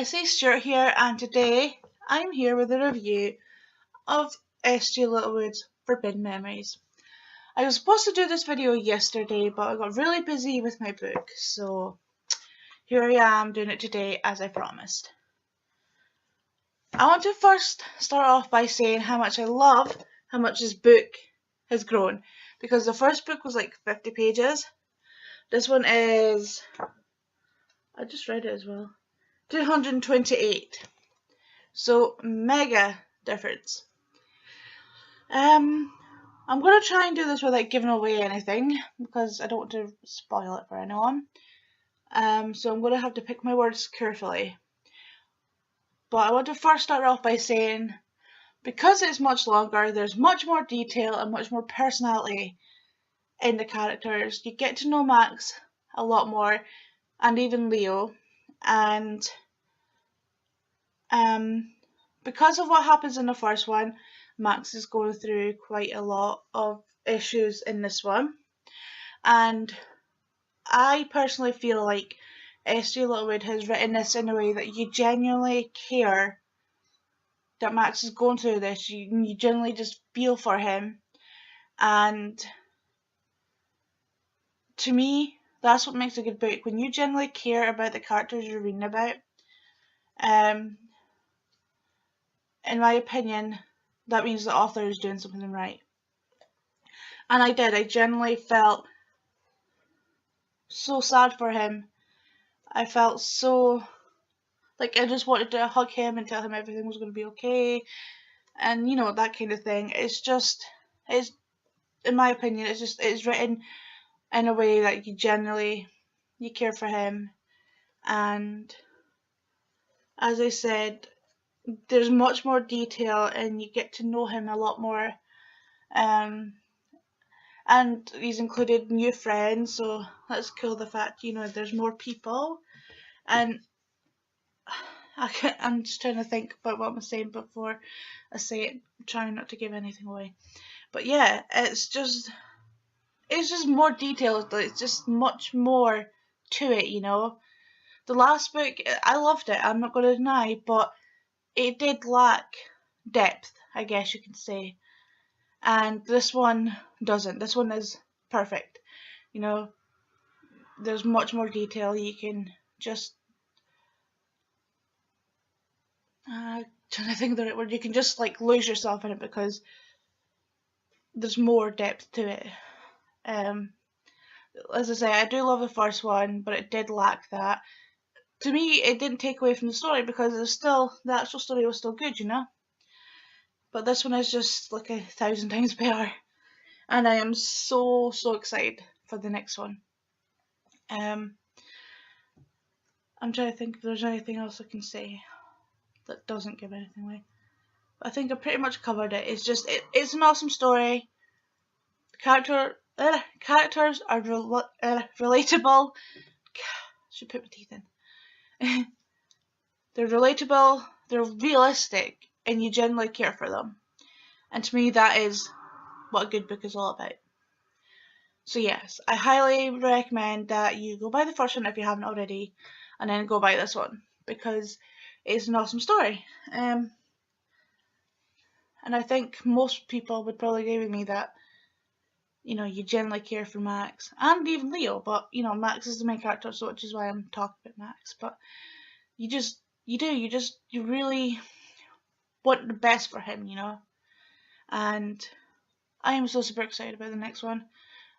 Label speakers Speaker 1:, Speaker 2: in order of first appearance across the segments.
Speaker 1: Stewart here, and today I'm here with a review of S J Littlewood's Forbidden Memories. I was supposed to do this video yesterday, but I got really busy with my book, so here I am doing it today as I promised. I want to first start off by saying how much I love how much this book has grown, because the first book was like 50 pages. This one is, I just read it as well, 228. So mega difference. I'm gonna try and do this without giving away anything because I don't want to spoil it for anyone. So I'm gonna have to pick my words carefully. But I want to first start off by saying, because it's much longer, there's much more detail and much more personality in the characters. You get to know Max a lot more, and even Leo, and because of what happens in the first one, Max is going through quite a lot of issues in this one, and I personally feel like S J Littlewood has written this in a way that you genuinely care that Max is going through this. You genuinely just feel for him, and to me, that's what makes a good book, when you genuinely care about the characters you're reading about. In my opinion, that means the author is doing something right. And I did. I genuinely felt so sad for him. I felt so like I just wanted to hug him and tell him everything was going to be okay, and you know, that kind of thing. It's in my opinion, it's written in a way that you genuinely care for him, and as I said, there's much more detail and you get to know him a lot more. And he's included new friends, so that's cool, the fact, you know, there's more people. And I'm just trying to think about what I'm saying before I say it, trying not to give anything away. But yeah, it's just more detailed. It's just much more to it, you know. The last book, I loved it, I'm not going to deny, but it did lack depth, I guess you could say. And this one doesn't. This one is perfect. You know, there's much more detail. You can just trying to think of the right word. You can just like lose yourself in it because there's more depth to it. As I say, I do love the first one, but it did lack that. To me, it didn't take away from the story because the actual story was still good, you know. But this one is just like 1,000 times better, and I am so excited for the next one. I'm trying to think if there's anything else I can say that doesn't give anything away. But I think I pretty much covered it. It's an awesome story. The characters are relatable. Should put my teeth in. They're relatable, they're realistic, and you genuinely care for them. And to me, that is what a good book is all about. So yes, I highly recommend that you go buy the first one if you haven't already, and then go buy this one, because it's an awesome story. And I think most people would probably agree with me that, you know, you genuinely care for Max, and even Leo, but you know, Max is the main character, so which is why I'm talking about Max. But you really want the best for him, you know. And I am so super excited about the next one.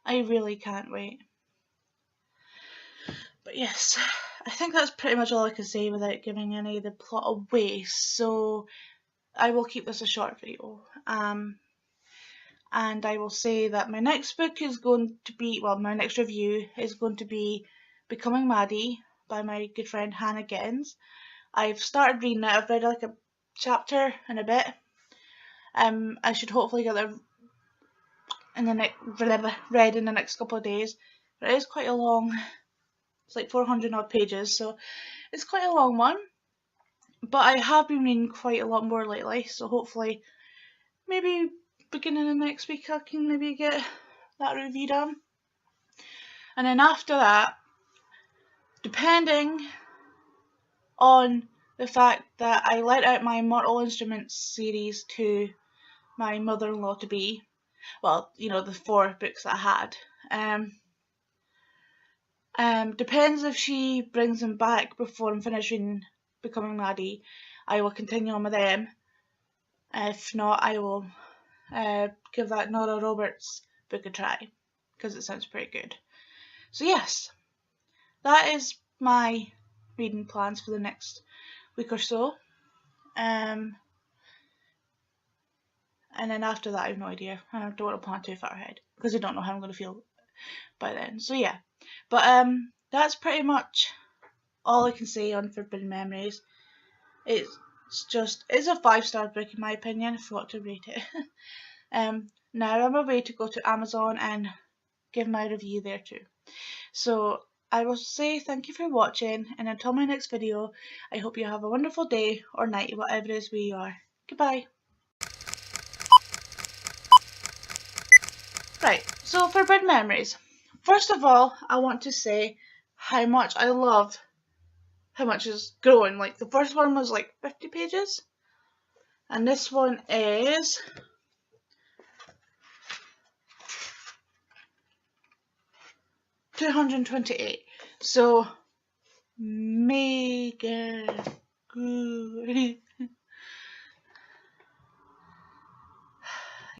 Speaker 1: I really can't wait. But yes, I think that's pretty much all I can say without giving any of the plot away, so I will keep this a short video. And I will say that my next book is going to be, well, my next review is going to be Becoming Maddie by my good friend Hannah Gittins. I've started reading it. I've read like a chapter and a bit. I should hopefully get it read in the next couple of days. But it is quite a long. It's like 400 odd pages, so it's quite a long one. But I have been reading quite a lot more lately, so hopefully, maybe beginning of next week I can maybe get that review done. And then after that, depending on the fact that I lent out my Mortal Instruments series to my mother-in-law to be. Well, you know, the 4 books that I had. Depends if she brings them back before I'm finishing Becoming Maddie. I will continue on with them. If not, I will give that Nora Roberts book a try, because it sounds pretty good. So yes, that is my reading plans for the next week or so. And then after that, I have no idea. I don't want to plan too far ahead, because I don't know how I'm going to feel by then. So yeah, but that's pretty much all I can say on Forbidden Memories. It's a 5-star book in my opinion. I forgot to rate it. Now I'm away to go to Amazon and give my review there too. So I will say thank you for watching, and until my next video, I hope you have a wonderful day or night, whatever it is where you are. Goodbye. Right, so Forbidden Memories. First of all, I want to say how much I love how much is growing. Like, the first one was like 50 pages, and this one is 228. So mega good.